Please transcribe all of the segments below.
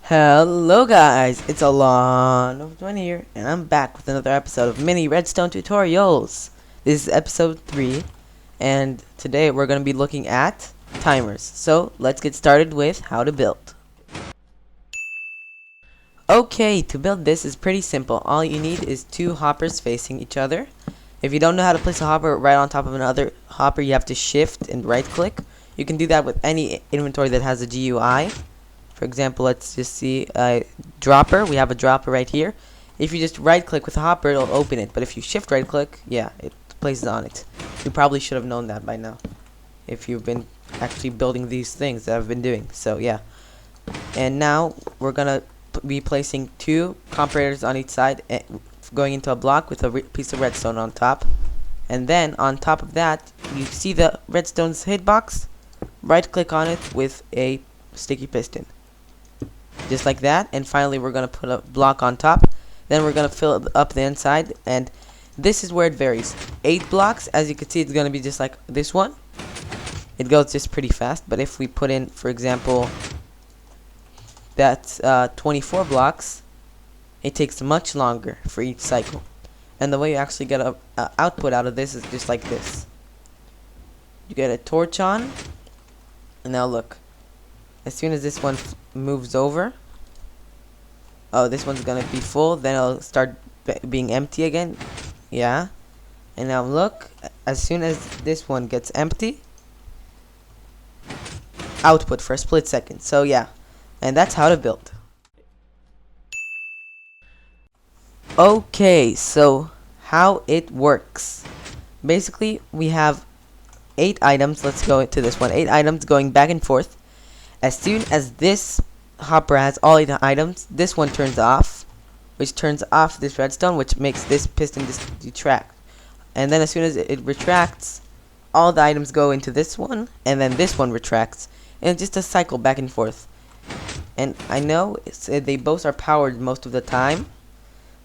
Hello guys, it's Alon here, and I'm back with another episode of Mini Redstone Tutorials. This is episode 3, and today we're going to be looking at timers. So let's get started with how to build. Okay, to build this is pretty simple. All you need is two hoppers facing each other. If you don't know how to place a hopper right on top of another hopper, you have to shift and right click. You can do that with any inventory that has a GUI. For example, let's just see a dropper. We have a dropper right here. If you just right click with a hopper, it'll open it. But if you shift right click, yeah, it places on it. You probably should have known that by now, if you've been actually building these things that I've been doing. So yeah. And now we're gonna be placing two comparators on each side, going into a block with a piece of redstone on top. And then on top of that, you see the redstone's hitbox. Right click on it with a sticky piston. Just like that, and finally we're going to put a block on top. Then we're going to fill it up the inside, and this is where it varies. 8 blocks, as you can see, it's going to be just like this one. It goes just pretty fast, but if we put in, for example, that's 24 blocks, it takes much longer for each cycle. And the way you actually get a output out of this is just like this. You get a torch on, and now look. As soon as this one moves over, oh, this one's gonna be full, then it'll start being empty again. Yeah. And now look, as soon as this one gets empty, output for a split second. So yeah, and that's how to build. Okay, so how it works. Basically, we have 8 items. Let's go into this one. 8 items going back and forth. As soon as this hopper has all 8 items, this one turns off, which turns off this redstone, which makes this piston retract. And then as soon as it retracts, all the items go into this one, and then this one retracts. And it's just a cycle back and forth. And I know they both are powered most of the time,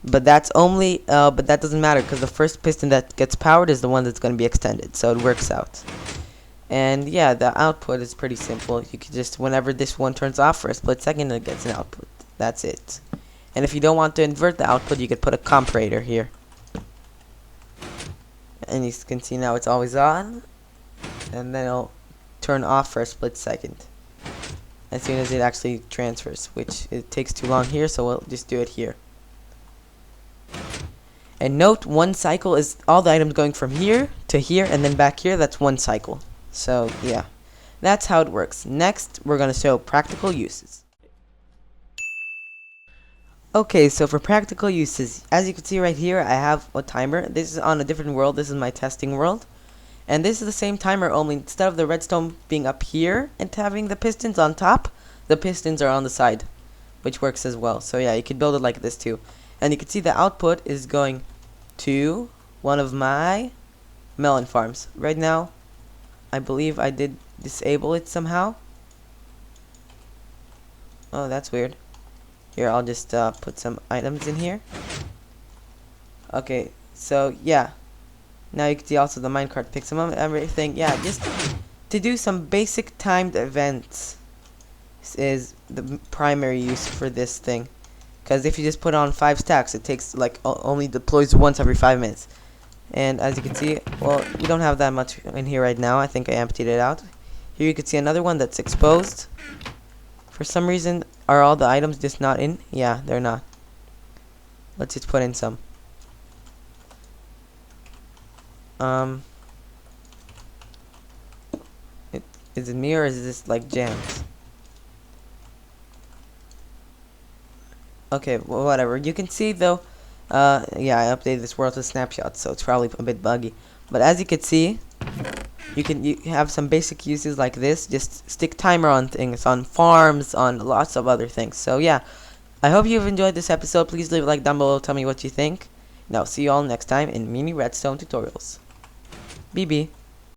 but that's only, but that doesn't matter, because the first piston that gets powered is the one that's going to be extended, so it works out. And yeah, the output is pretty simple. You can just, whenever this one turns off for a split second, it gets an output. That's it. And if you don't want to invert the output, you could put a comparator here. And you can see now it's always on. And then it'll turn off for a split second, as soon as it actually transfers, which it takes too long here, so we'll just do it here. And note, one cycle is all the items going from here to here and then back here. That's one cycle. So yeah, that's how it works. Next, we're going to show practical uses. Okay, so for practical uses, as you can see right here, I have a timer. This is on a different world. This is my testing world. And this is the same timer, only instead of the redstone being up here and having the pistons on top, the pistons are on the side, which works as well. So yeah, you can build it like this too. And you can see the output is going to one of my melon farms. Right now, I believe I did disable it somehow. Oh, that's weird. Here, I'll just put some items in here. Okay, so yeah. Now you can see also the minecart picks them up and everything. Yeah, just to do some basic timed events is the primary use for this thing. Because if you just put on 5 stacks, it takes like only deploys once every 5 minutes. And as you can see, well, we don't have that much in here right now. I think I emptied it out. Here you can see another one that's exposed. For some reason, are all the items just not in? Yeah, they're not. Let's just put in some. Is it me or is this like jammed? Okay, well, whatever. You can see though. Yeah, I updated this world to snapshots, so it's probably a bit buggy. But as you can see, you have some basic uses like this. Just stick timer on things, on farms, on lots of other things. So yeah, I hope you've enjoyed this episode. Please leave a like down below. Tell me what you think. And I'll see you all next time in Mini Redstone Tutorials. BB.